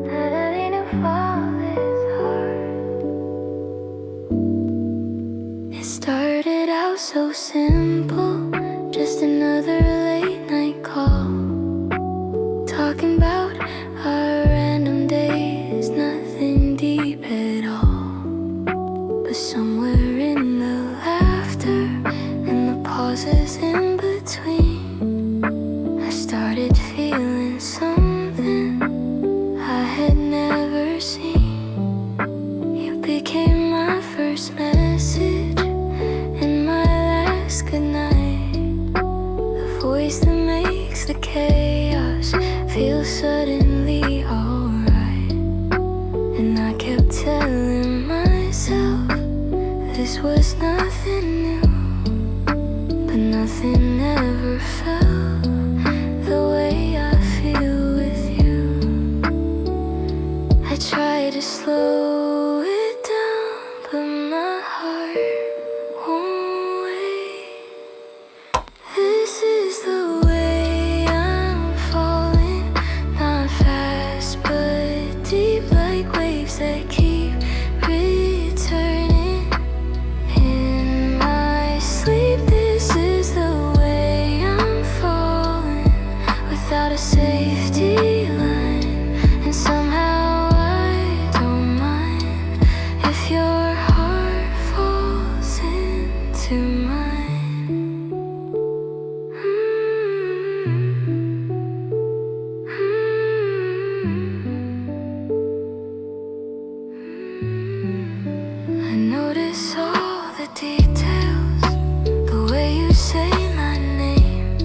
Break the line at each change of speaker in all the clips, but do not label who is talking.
That I didn't fall this hard. It started out so simple, just another late night call, talking about our random days, nothing deep at all. But somewhere in the laughter and the pauses in between, I started feeling something I had never seen. You became my first message and my last goodnight, the voice that makes the chaos feel suddenly alright. And I kept telling myself this was nothing new, but nothing ever felt the way I feel with you. I tried to slow it down, but my heart won't wait. This is the way I'm falling, not fast but deep, like waves that keep returning in my sleep. This is the way I'm falling, without a safety line, and somehow I don't mind if your heart falls into mine. I notice all the details, the way you say my name,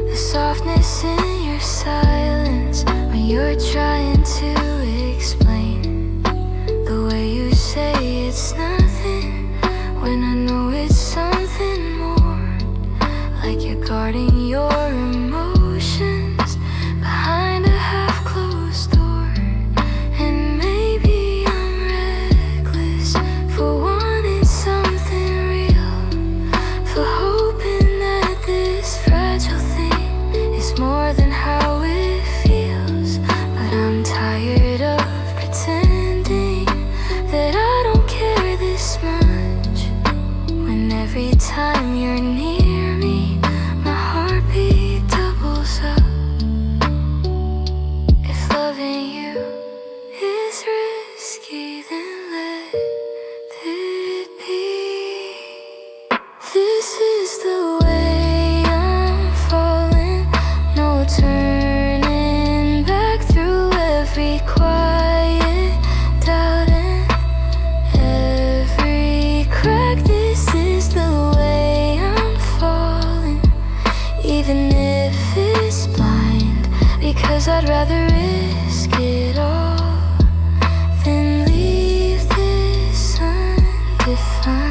the softness in your silence when you're trying to explain, the way you say it's nothing when I know it's something more, like you're guarding your emotions behind a half-closed door. And maybe I'm reckless for wanting something real, for hoping that this fragile thing is more than how it feels. But I'm tired of pretending that I don't care this much, when every time you're near me, my heartbeat doubles up. If loving you is risky, then let it be. This is the way I'm falling, no turning back through every quiet doubt and every crack. This is the way I'm falling, even if it's blind, because I'd rather risk it all than leave this undefined.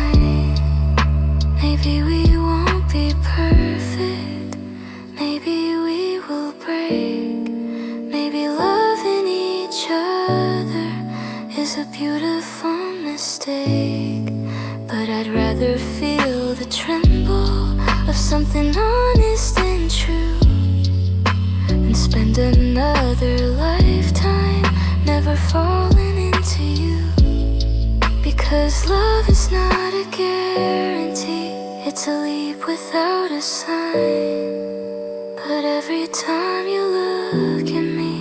Maybe we won't be perfect, maybe we will break, maybe loving each other is a beautiful mistake. But I'd rather feel the tremble of something honest and true than spend another lifetime never falling into you. Because love is not a guarantee, it's a leap without a sign. But every time you look at me,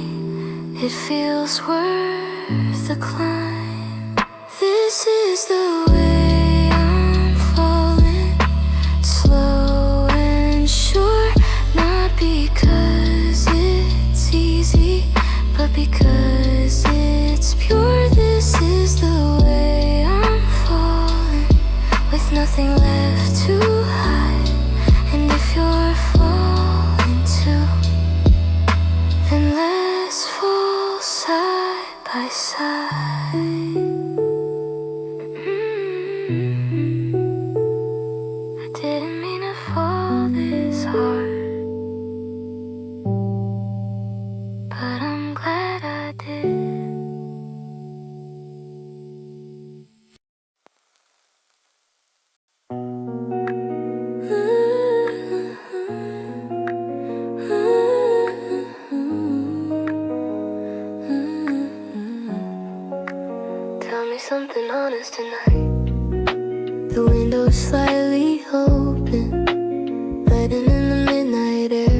it feels worth the climb. This is the way I'm falling, slow and sure, not because it's easy, but because it's pure. This is the way I'm falling, with nothing left to hide. And if you're falling too, then let's fall side by side. I didn't mean to fall this hard, but I'm glad I did. The window slightly open, letting in the midnight air.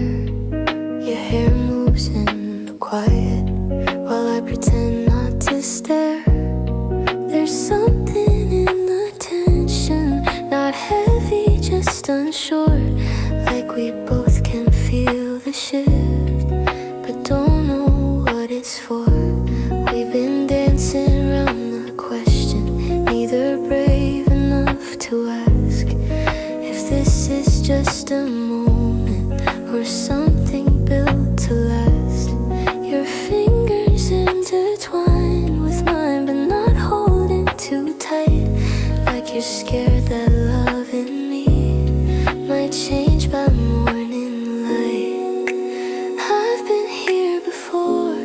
Your hair moves in the quiet while I pretend not to stare. There's something in the tension, not heavy, just unsure. Like we both can feel the shift, but don't know what it's for. We've been dancing around the question, neither brave enough to ask if this is just a moment or something built to last. Your fingers intertwine with mine, but not holding too tight. Like you're scared that love in me might change by morning light. I've been here before,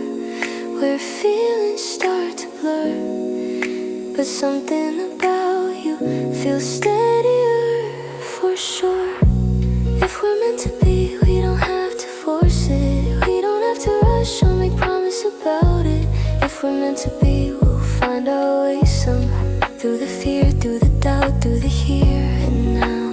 where feelings start to blur, but something about you feels steadier for sure. If we're meant to be, we don't have to force it. We don't have to rush or make promise about it. If we're meant to be, we'll find our way somehow. Through the fear, through the doubt, through the here and now.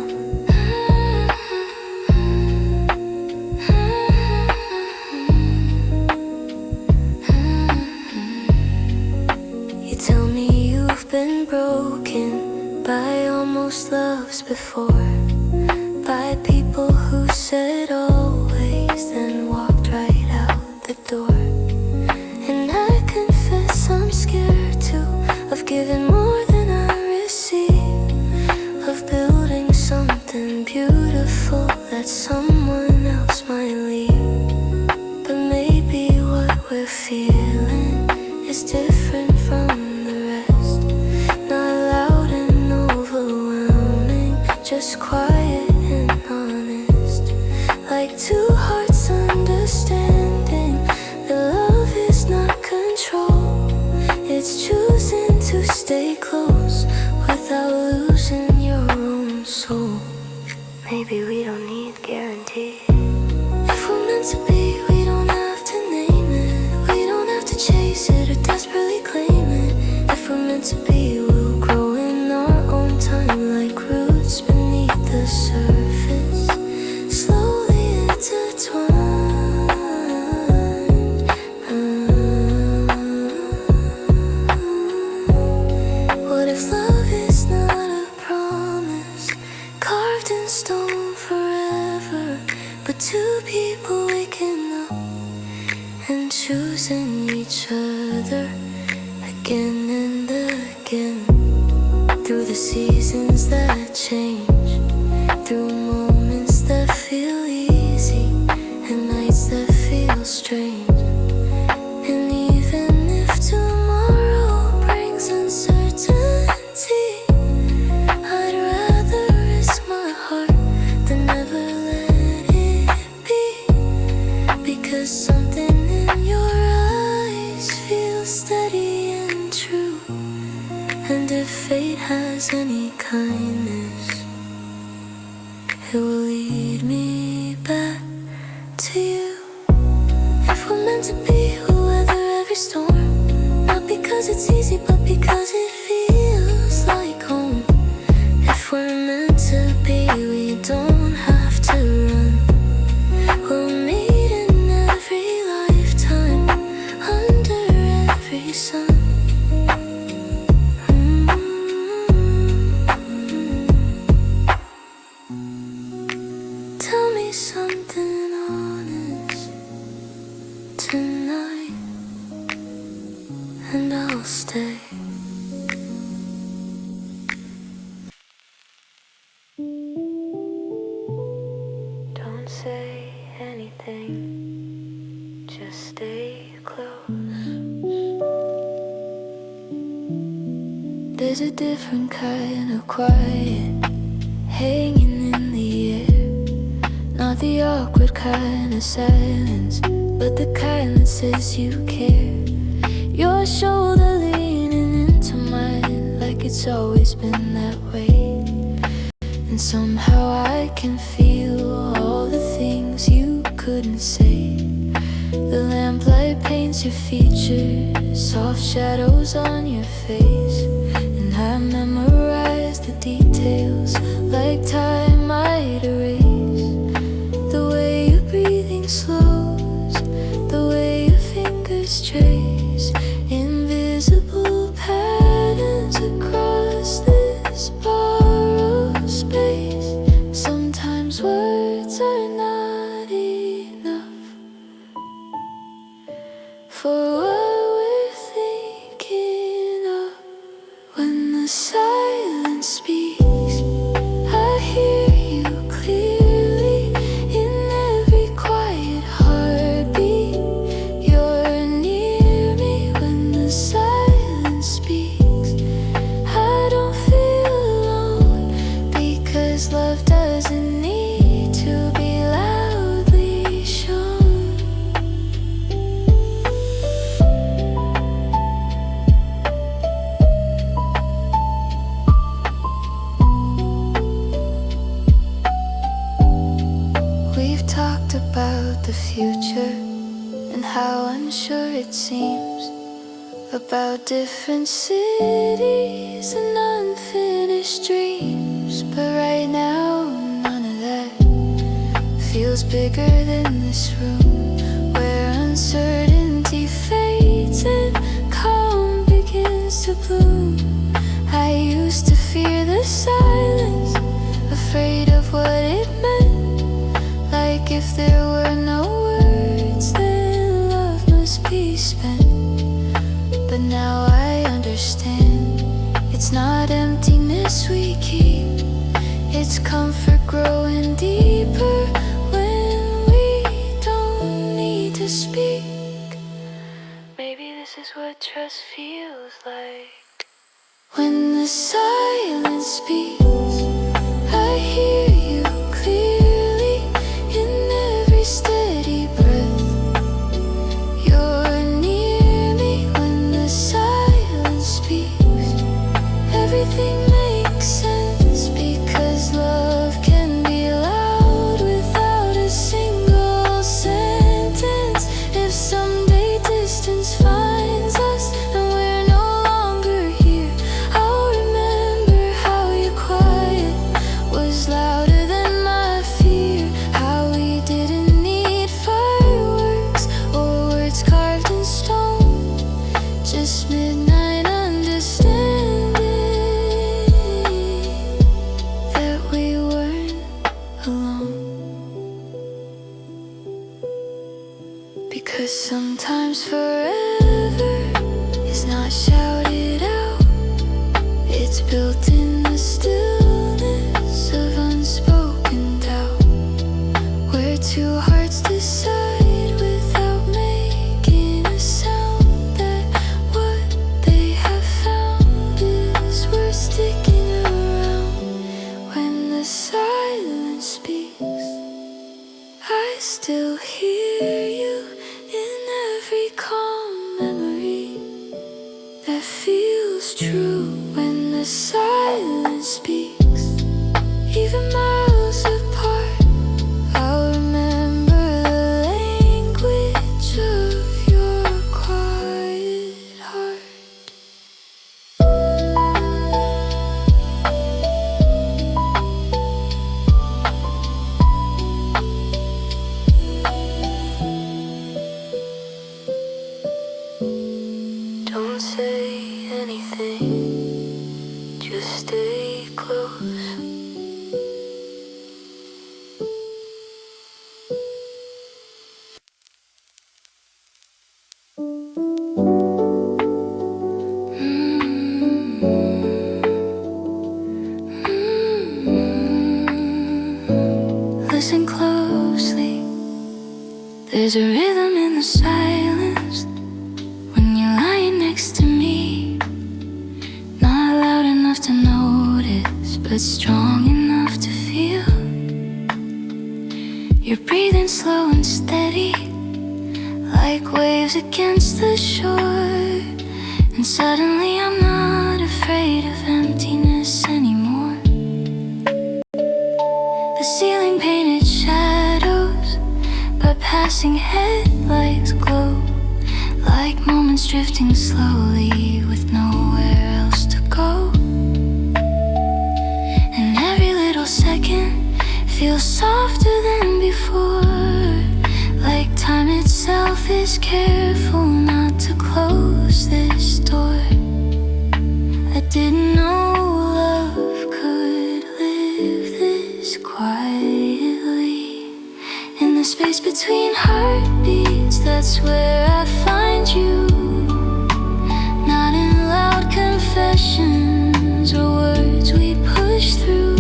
You tell me you've been broken by almost loves before, by people who said always, then walked right out the door. And I confess I'm scared too, of giving more than I receive, of building something beautiful that someone else might leave. But maybe what we're feeling is different from the rest. Not loud and overwhelming, just quiet and honest. Like two hearts understanding that love is not control. It's choosing to stay close without losing your own soul. Maybe we don't need guarantees. If we're meant to be, we don't have to name it. We don't have to chase it or desperately claim it. If we're meant to be, we'll grow in our own time, like roots beneath the surface, slowly intertwined. What if love is not a promise, carved in stone forever, but two people waking up and choosing each other again and again? Through the seasons that change, through moments that feel easy and nights that feel strange. And even if tomorrow brings uncertainty, I'd rather risk my heart than never let it be. Because something in your eyes feels steady and true. And if fate has any kindness, it will lead me back to you. If we're meant to be, we'll weather every storm. Not because it's easy, but because it feels like home. If we're meant to be, we don't have to run. We'll meet in every lifetime, under every sun. Tell me something honest tonight, and I'll stay. Don't say anything, just stay close. There's a different kind of quiet hanging in the air. Not the awkward kind of silence, but the kind that says you care. Your shoulder leaning into mine, like it's always been that way. And somehow I can feel all the things you couldn't say. The lamplight paints your features, soft shadows on your face, and I memorize the details like time might erase the way your breathing slows, the way your fingers trace invisible patterns across this borrowed space. Sometimes words are not enough for what we're thinking of. When the silence speaks, I hear you clearly in every quiet heartbeat. You're near me when the silence speaks. I don't feel alone because love doesn't need to be loudly shown. We've talked about the future and how unsure it seems, about different cities and unfinished dreams. But right now, none of that feels bigger than this room, where uncertainty fades and calm begins to bloom. I used to fear the silence, afraid of what it meant. Like if there were no words, then love must be spent. But now I understand, it's not emptiness we keep, it's comfort growing deeper when we don't need to speak. Maybe this is what trust feels like. When the silence speaks, I hear you clearly in every steady breath. You're near me when the silence speaks. Everything makes sense because love can be loud without a single sentence. If someday distance finds us and we're no longer here, I'll remember how your quiet was louder than my fear. How we didn't need fireworks or words carved in stone, just midnight understanding that we weren't alone. Because sometimes forever is not shouted out, it's built in the stillness of unspoken doubt, where two hearts decide without making a sound that what they have found is worth sticking around. When the silence speaks, I still hear you in every calm memory that feels true. When the silence speaks, even miles apart, I'll remember the language of your quiet heart. Don't say anything, just stay close. Listen closely, there's a rhythm in the silence when you're lying next to me. Not loud enough to notice, but strong enough to feel. You're breathing slow and steady, like waves against the shore. And suddenly I'm not afraid of emptiness anymore. The ceiling painted shadows, but passing headlights glow, like moments drifting slowly with nowhere else to go. And every little second feels softer than before, like time itself is careful not to close this door. I didn't know love could live this quietly. In the space between heartbeats, that's where I find you. Not in loud confessions or words we push through.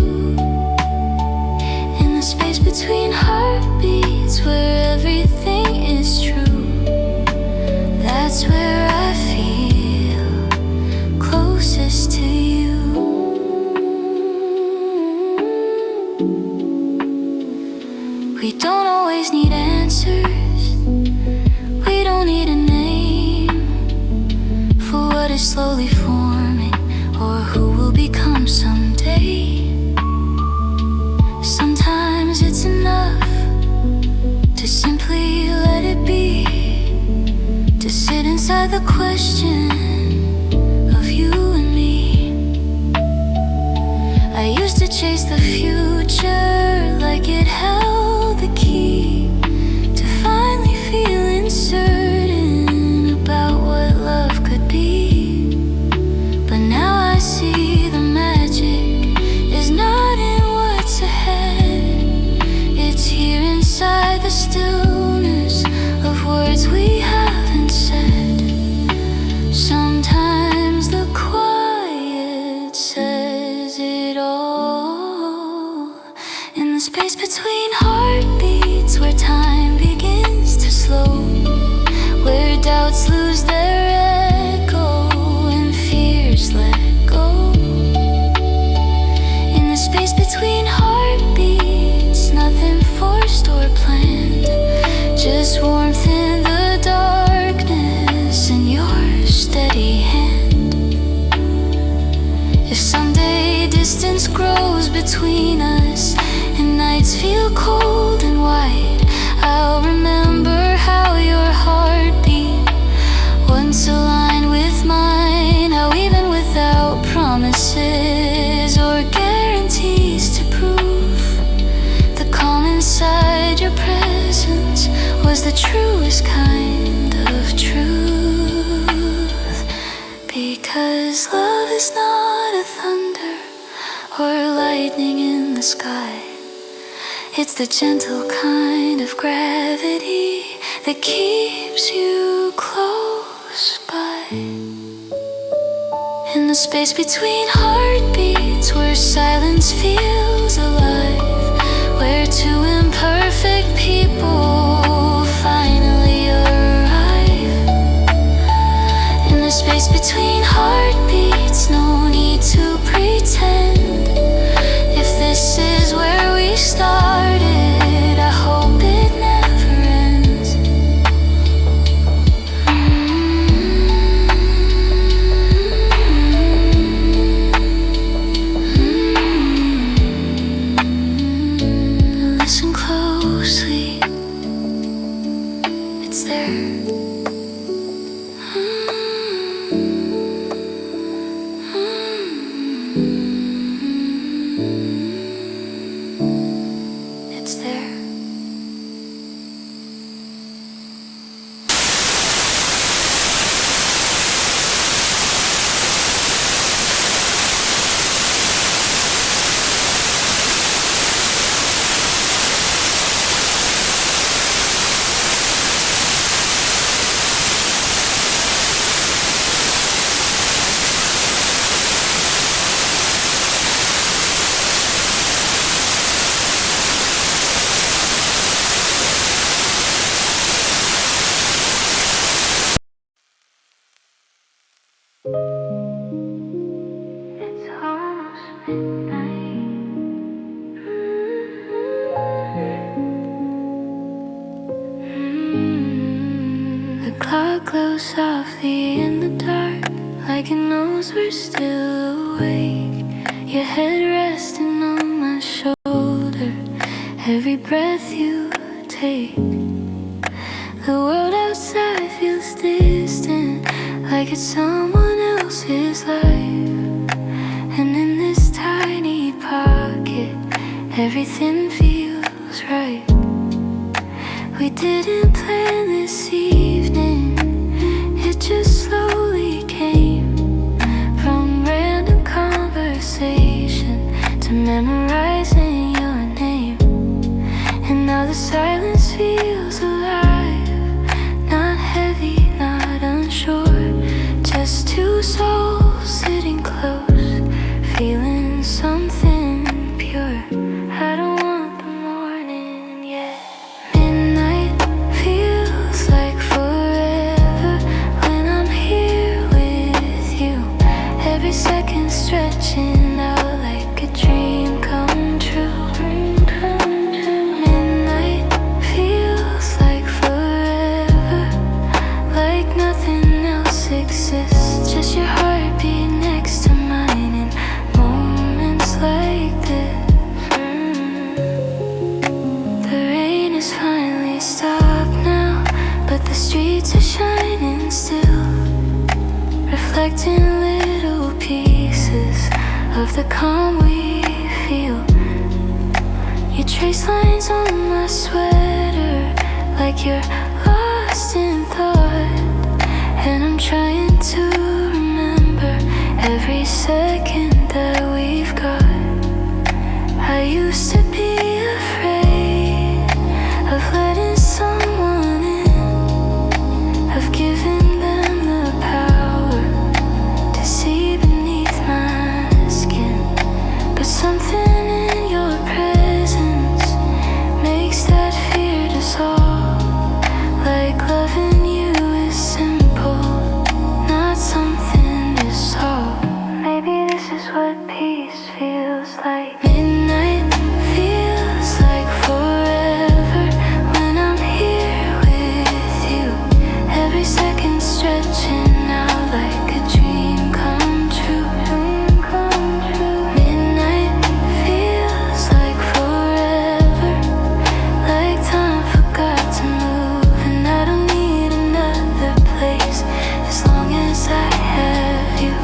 In the space between heartbeats, where everything is true, that's where I feel closest to you. We don't always need answers. We don't need a name for what is slowly forming or who will become someday. Sometimes it's enough to simply let it be, to sit inside the question of you and me. I used to chase the future like it held the key to finally feeling certain about what love could be. But now I see the magic is not in what's ahead. It's here inside the stillness of words we haven't said. Sometimes the quiet says it all. In the space between heartbeats, where time begins to slow, where doubts lose their echo and fears let go. In the space between heartbeats, nothing forced or planned, just warmth in the darkness and your steady hand. If someday distance grows between us and nights feel cold and white, I'll remember how your heart beat once aligned with mine. How even without promises or guarantees to prove, the calm inside your presence was the truest kind of truth. Because love is not a thunder or lightning in the sky. It's the gentle kind of gravity that keeps you close by. In the space between heartbeats, where silence feels alive, where two imperfect people finally arrive. In the space between heartbeats, no need to pretend. If this is where we started, I hope it never ends. Listen closely, it's there. It's there. It's almost midnight. The clock glows softly in the dark, like it knows we're still awake. Your head resting on my shoulder, every breath you take. The world outside feels distant, like it's someone else's life. And in this tiny pocket, everything feels right. We didn't plan this evening, it just slowly came. From random conversation to memorizing your name. And now the silence feels alive, not heavy, not unsure. Just two souls sitting close, feeling something pure. I don't want the morning yet. Midnight feels like forever when I'm here with you. Every second stretching out like a dream come true. Midnight feels like forever, like nothing else exists. Just your heartbeat next to mine in moments like this. The rain is finally stopped now, but the streets are shining still, reflecting little pieces of the calm we feel. You trace lines on my sweater like you're lost in thought, and I'm trying to remember every second that we've got. I used to be afraid of letting someone in, of giving them the power to see beneath my skin. But something in your presence makes that fear dissolve. Like loving you is simple, not something to solve. Maybe this is what peace feels like. Midnight feels like forever when I'm here with you. Every second stretching out like a dream come true. Midnight feels like forever, like time forgot to move. And I don't need another place as long as I have you.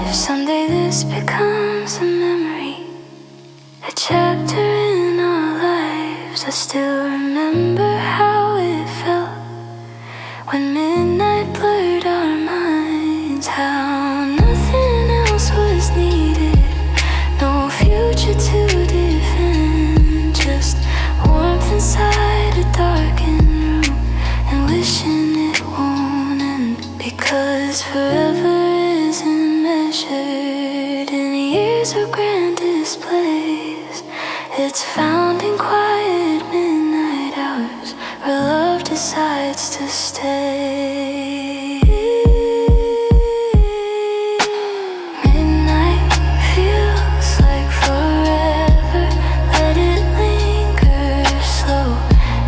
If someday this becomes a memory, a chapter in our lives, I still remember how it felt when midnight blurred our minds. How nothing else was needed, no future to defend, just warmth inside a darkened room and wishing it won't end. Because forever isn't measured in years or grand displays. It's found in quiet midnight hours where love decides to stay. Midnight feels like forever, let it linger slow.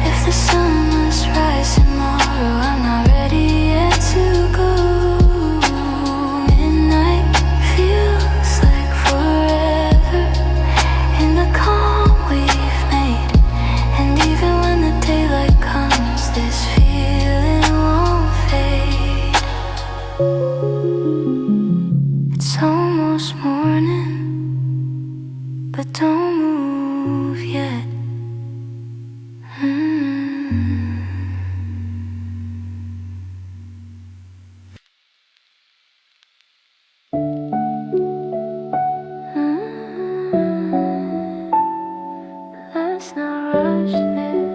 If the sun must rise tomorrow, I'm not ready yet to go. Midnight feels like forever in the calm we've made. And even when the daylight comes, this feeling won't fade. It's almost morning, but don't move yet. Let's not rush this.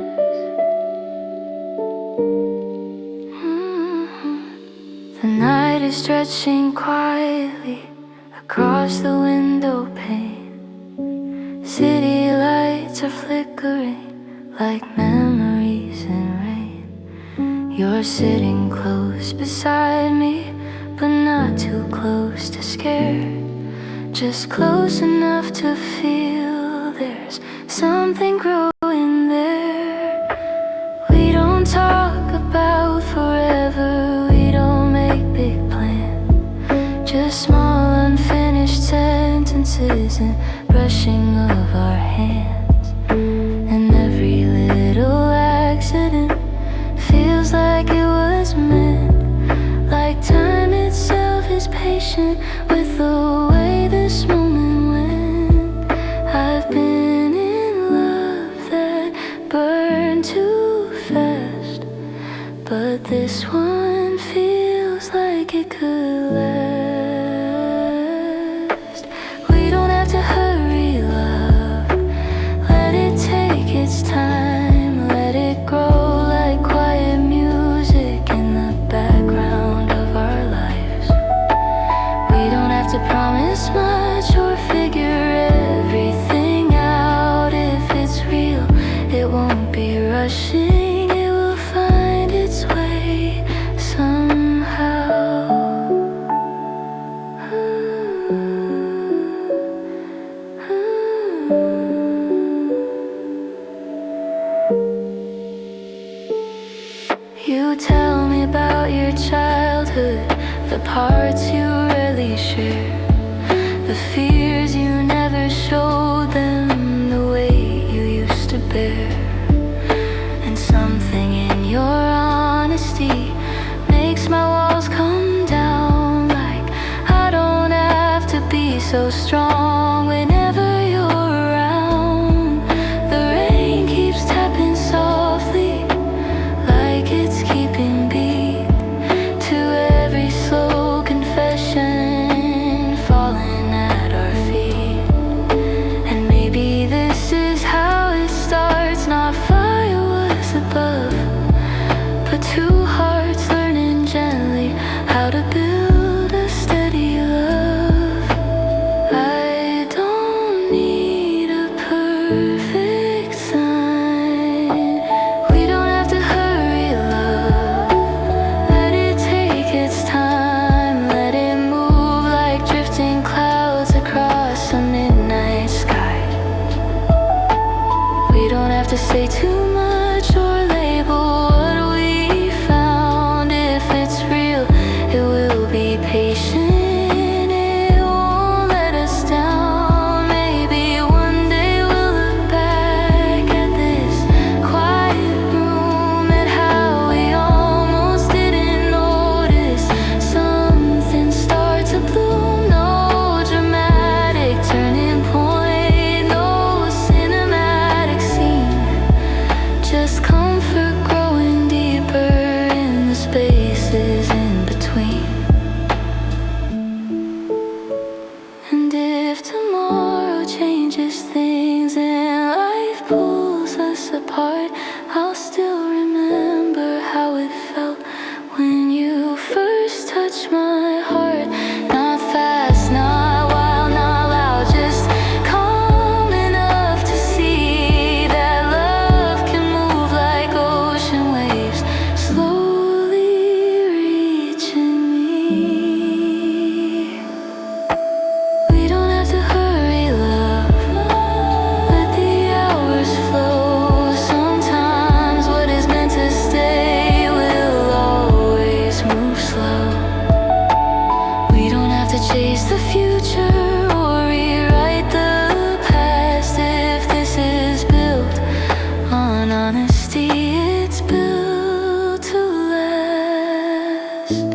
The night is stretching quietly across the window pane. City lights are flickering like memories in rain. You're sitting close beside me, but not too close to scare. Just close enough to feel there's something growing there. We don't talk about forever, we don't make big plans. Just small unfinished sentences and brushing of our hands. And run too fast, but this one feels like it could last. We don't have to hurry, love. Let it take its time. Let it grow like quiet music in the background of our lives. We don't have to promise much or figure everything out. If it's real, it won't be rushing. It will find its way somehow. You tell me about your childhood, the parts you rarely share, the fears you never showed them the way you used to bear. And something in your honesty makes my walls come down. Like I don't have to be so strong whenever you're around. The rain keeps tapping softly, like it's keeping beat to every slow confession falling at our feet. And maybe this is how it starts. Not fireworks above, but two hearts learning gently how to build a steady love. I don't need a perfect sign. We don't have to hurry, love. Let it take its time. Let it move like drifting clouds across a midnight sky. We don't have to say too much or label what we found. If it's real, it will be patient. It won't let us down. Maybe one day we'll look back at this quiet room, at how we almost didn't notice something start to bloom. No dramatic turning point, no cinematic scene, just comfort growing deeper in the spaces in between. And if tomorrow changes things and life pulls us apart, I'll still remember how it felt when you first touched my heart. Not fast, not wild, not loud, just calm enough to see that love can move like ocean waves, slowly reaching me. We don't have to hurry, love. Let the hours flow. Sometimes what is meant to stay will always move slow. We don't have to chase the future or rewrite the past. If this is built on honesty, it's built to last.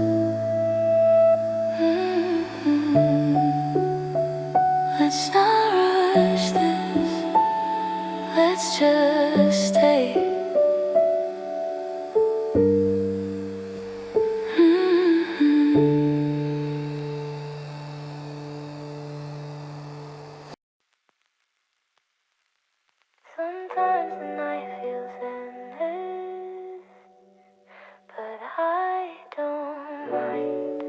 Let's not rush this. Let's just stay. Sometimes the night feels endless, but I don't mind.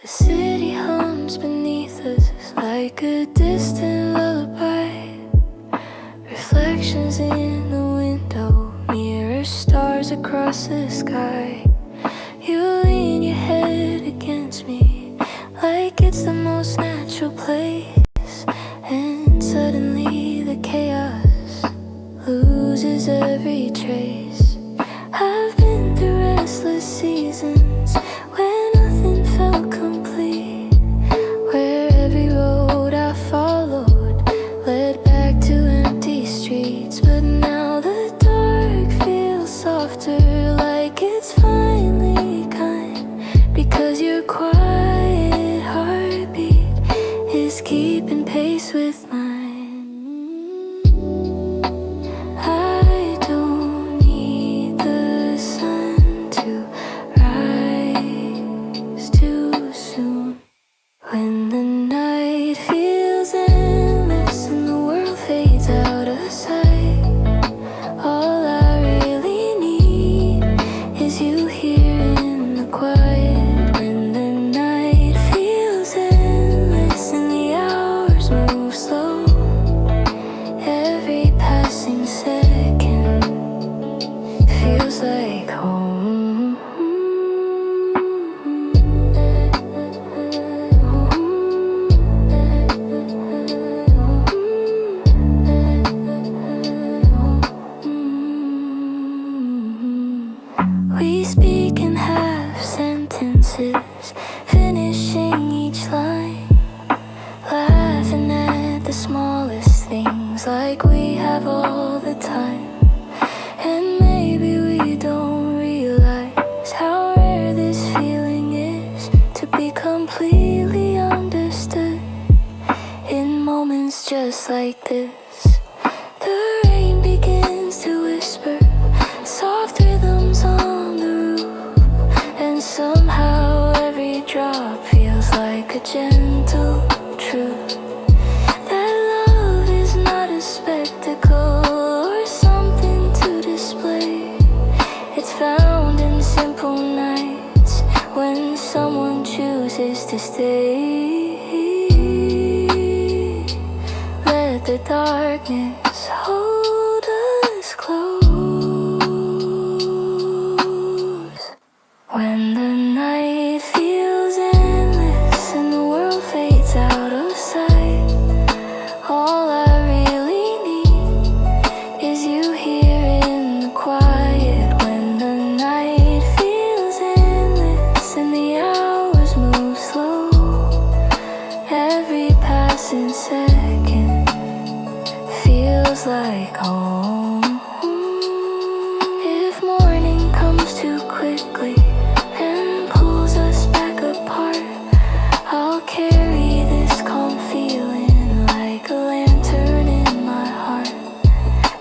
The city hums beneath us like a distant lullaby. Reflections in the window mirror stars across the sky. You lean your head against me like it's the most natural place, and suddenly the chaos loses every trace. I've been through restless seasons where nothing felt complete, where every road I followed led back to empty streets. But now the dark feels softer, like it's finally kind, because your quiet heartbeat is keeping pace with mine. it's just like this. The rain begins to whisper soft rhythms on the roof, and somehow every drop feels like a gentle truth. That love is not a spectacle or something to display. It's found in simple nights when someone chooses to stay. Let the darkness hold us close. When the night feels endless and the world fades out of sight, all I really need is you here in the quiet. When the night feels endless and the hours move slow, every passing second feels like home. If morning comes too quickly and pulls us back apart, I'll carry this calm feeling like a lantern in my heart.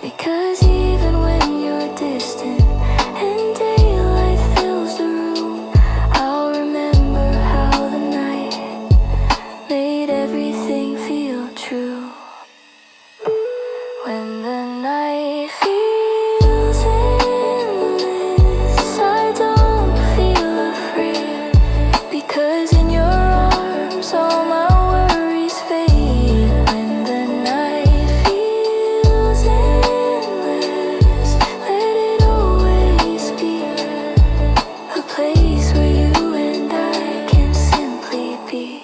Because even when you're distant and daylight fills the room, I'll remember how the night made everything feel true. When the night feels endless, I don't feel afraid, because in your arms all my worries fade. When the night feels endless, let it always be a place where you and I can simply be.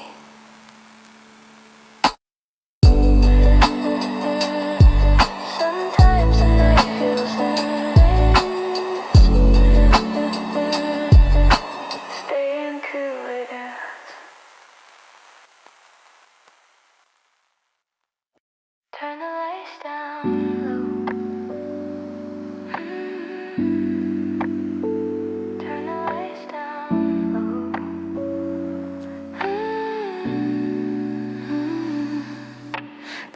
Sometimes the night feels endless, staying too late. Turn the lights down low. Turn the lights down low.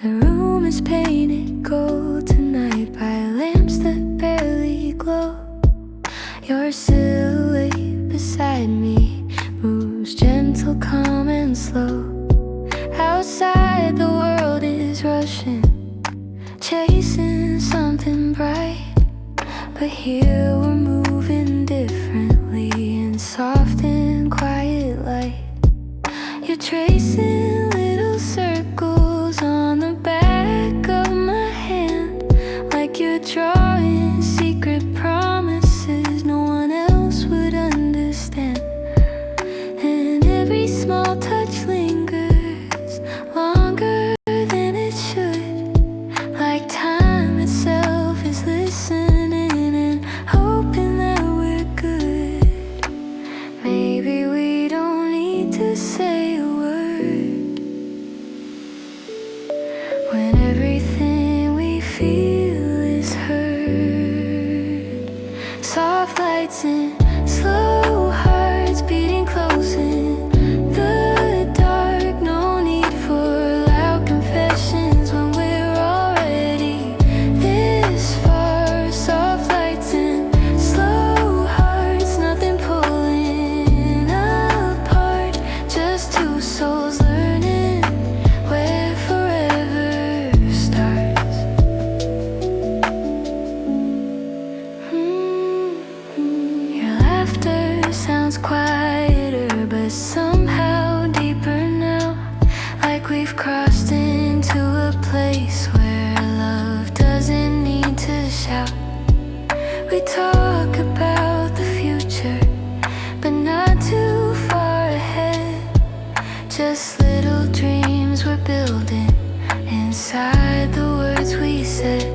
The room is painted gold tonight by lamps that barely glow. Your silhouette beside me moves gentle, calm and slow. Outside the world is rushing, chasing something bright, but here we're moving differently in soft and quiet light. You're tracing little circles on the back of my hand, like you're drawing secret promises no one else would understand. And every small touch lingers longer than it should, like time itself is listening and hoping that we're good. Maybe we don't need to say a word when everything we feel is heard. Soft lights and slow hearts beating close in the dark. No need for loud confessions when we're already this far. Soft lights and slow hearts, nothing pulling apart, just two souls learning where forever starts. Your laughter sounds quieter, but somehow deeper now, like we've crossed into a place where love doesn't need to shout. We talk about the future, but not too far ahead, just little dreams we're building inside the words we said.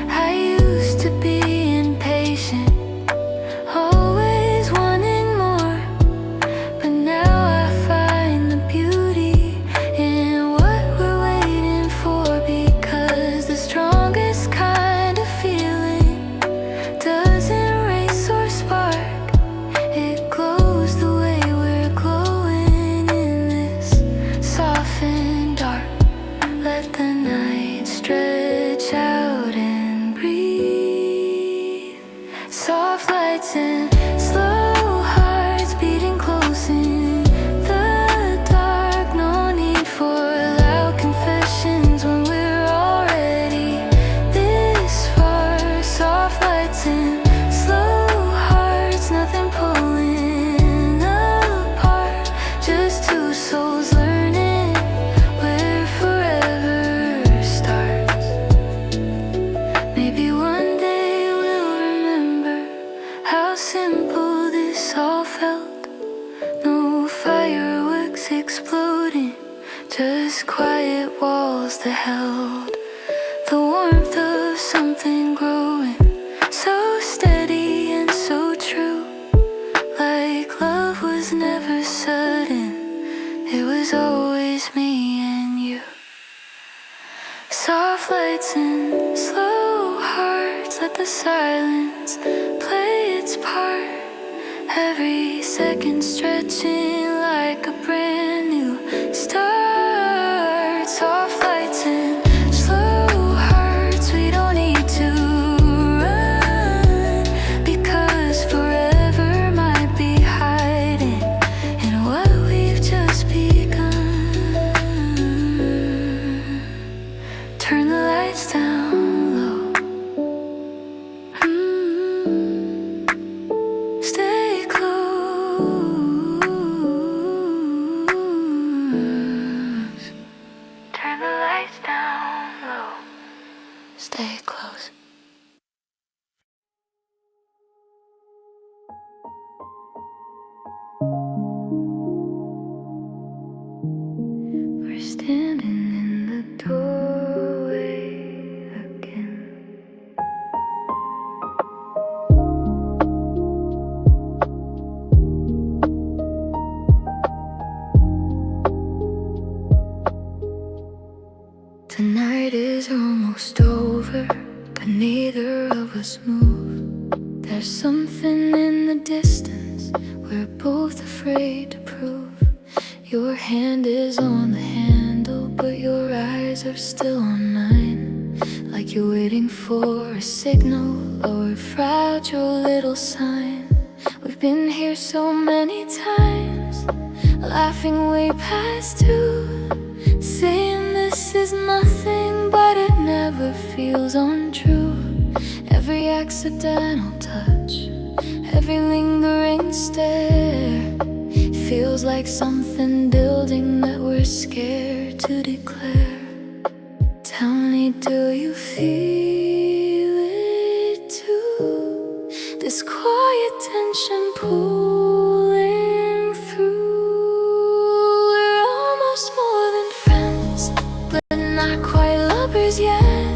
I used to be impatient, always wanting more, but now I find the beauty in what just quiet walls that held the warmth of something growing, so steady and so true. Like love was never sudden, it was always me and you. Soft lights and slow hearts, let the silence play its part. Every second stretching like a brand new start. Soft lights and slow hearts, we don't need to run, because forever might be hiding in what we've just begun. Turn the lights down low. Stay close. Turn the lights down low. Stay close. We're standing in the doorway again. Tonight is almost over, but neither of us move. There's something in the distance we're both afraid to prove. Your hand is on the handle, but your eyes are still on mine, like you're waiting for a signal or a fragile little sign. We've been here so many times, laughing way past two, saying this is nothing, but it never feels untrue. Every accidental touch, every lingering stare, feels like something building that we're scared to declare. Tell me, do you feel it too? This quiet tension pulling through. We're almost more than friends, but not quite lovers yet.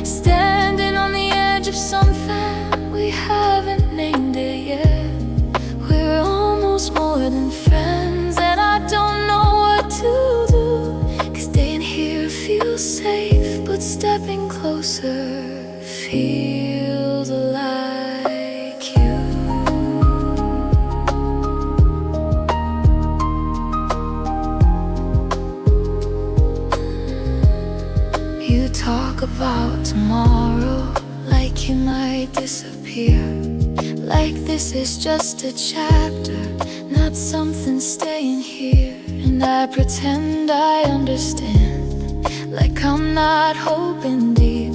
Standing on the edge of something we haven't named it yet. We're almost more than friends, and I don't know what to do, 'cause staying here feels safe, but stepping closer feels like you. You talk about tomorrow like you might disappear, like this is just a chapter, not something staying here. And I pretend I understand, like I'm not hoping deep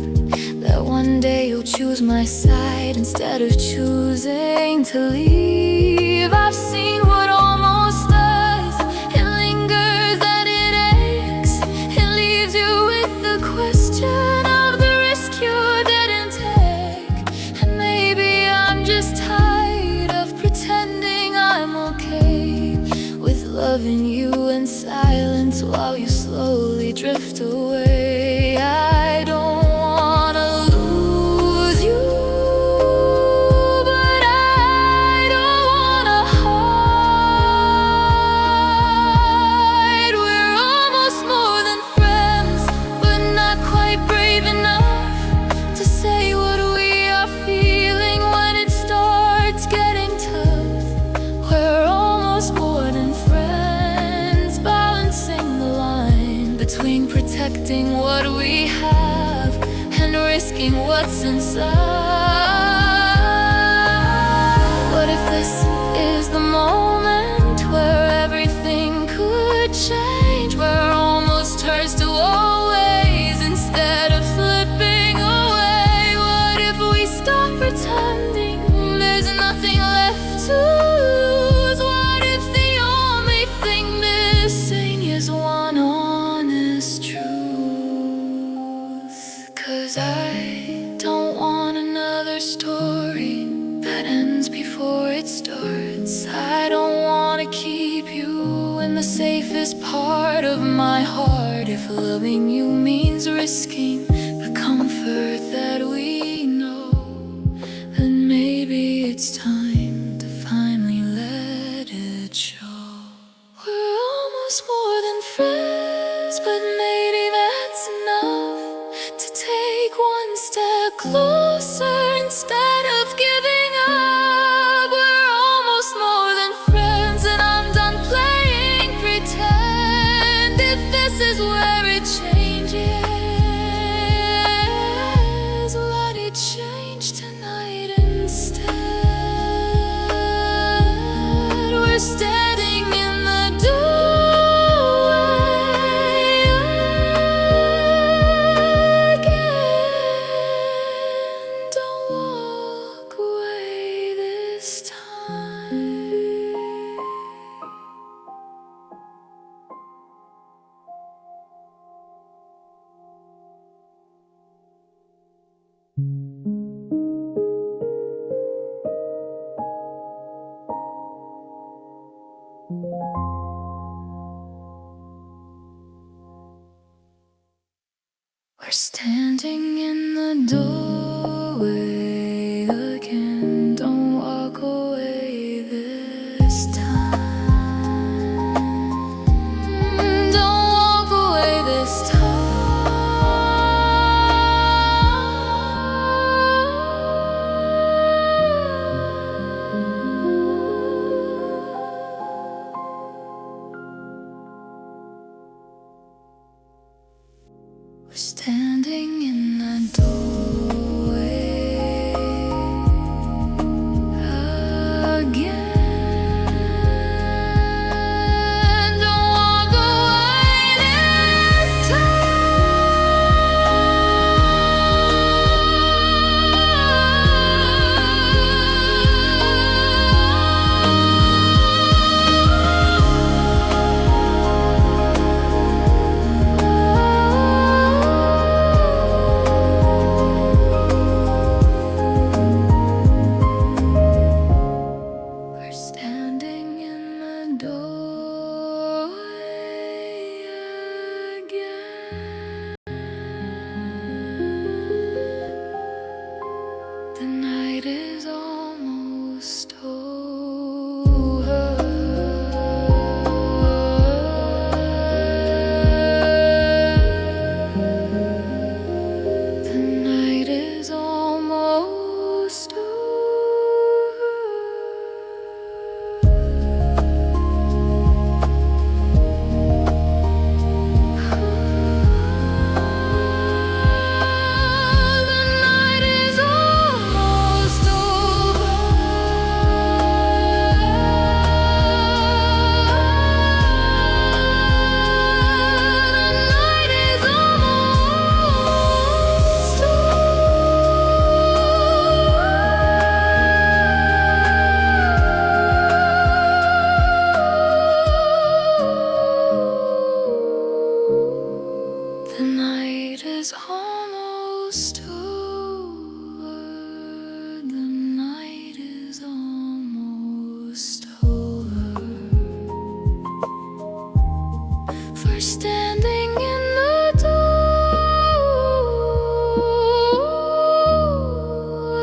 that one day you'll choose my side instead of choosing to leave. I've seen what almost does, it lingers and it aches. It leaves you with the question of the risk you didn't take. And maybe I'm just tired of pretending I'm okay with loving you in silence while you slowly drift away. I don't wanna lose you, but I don't wanna hide. We're almost more than friends, but not quite brave enough to say what we are feeling when it starts getting tough. We're almost more than friends, balancing the line between protecting what we have and risking what's inside. What if this is the moment where everything could change, where almost turns to always instead of slipping away? What if we stop pretending there's nothing left to lose? What if the only thing missing is one honest truth? 'Cause I don't want another story that ends before it starts. I don't wanna keep you in the safest part part of my heart. If loving you means risking the comfort that we know, then maybe it's time to finally let it show. We're almost more than friends, but maybe that's enough to take one step closer instead of giving up. We're almost more than friends, and I'm done playing pretend. If this is where it changes, let it change tonight instead. We're standing in the doorway again. Don't walk away this time. We're standing in the doorway again. Don't walk away this time. Don't walk away this We're standing in the doorway again. Don't walk away this We're standing in the doorway again. The night is almost over. The night is almost over. The night is almost over. The night is almost over. For standing in the door,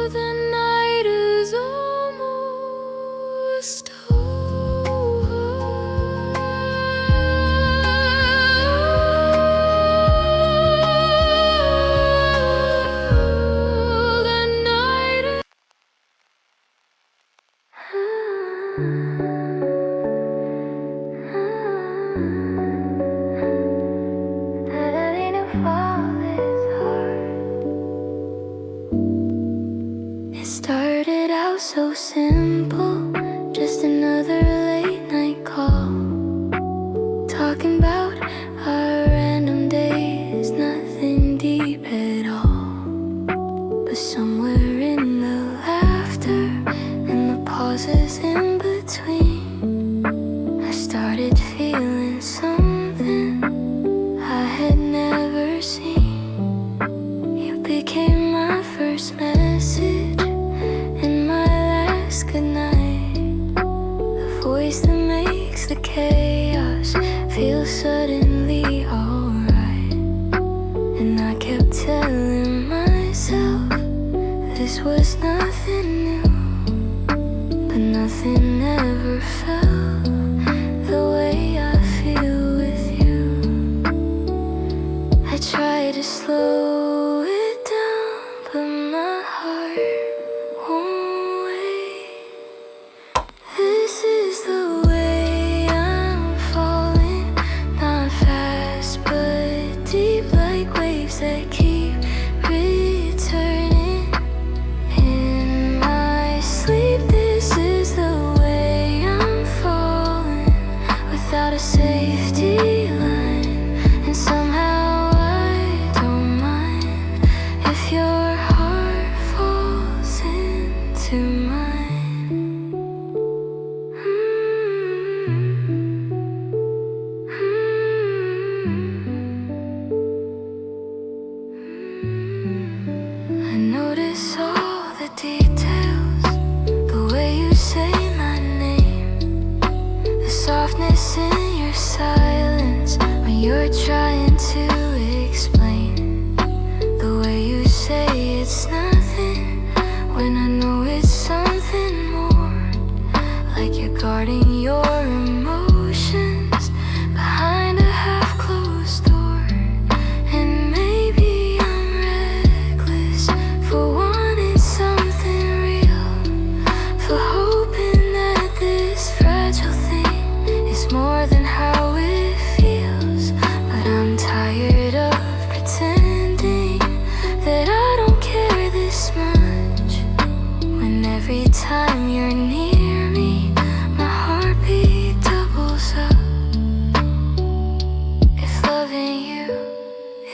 the night is almost It started out so simple, just another late night call, talking about our random days, nothing deep at all. But somewhere in the laughter and the pauses in between, I started feeling something I had never seen. You became my first message and my last goodnight. I try to slow it down, but my heart won't wait. This is the way I'm falling, not fast but deep, like waves that keep returning in my sleep. This is the way I'm falling, without a safety line, and somehow I don't mind if your heart falls into mine. I notice all the details, the way you say my name, the softness in your silence when you're trying to explain, the way you say it's nothing when I know it's something more, like you're guarding your emotions behind a half-closed door. And maybe I'm reckless for wanting something real, for hoping that this fragile thing is more than how it feels. But I'm tired of pretending that I don't care this much, when every time you're near me, my heartbeat doubles up. If loving you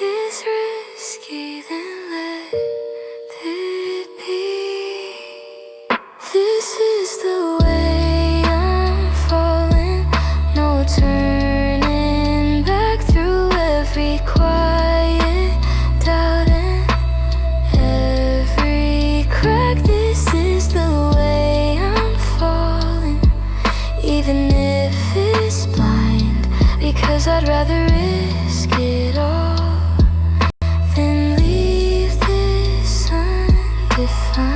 is risky, then let it be. This is the way I'm falling, no turning back through every quiet doubt and every crack. This is the way I'm falling, even if it's blind, because I'd rather risk it all than leave this undefined.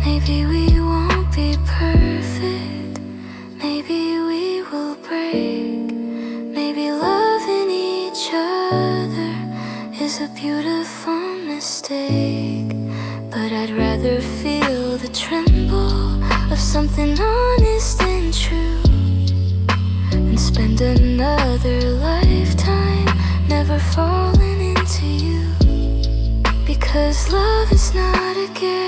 Maybe we won't be perfect, maybe we will break, maybe loving each other is a beautiful mistake. But I'd rather feel the tremble of something honest and true than spend another lifetime never falling into you, because love is not a gift.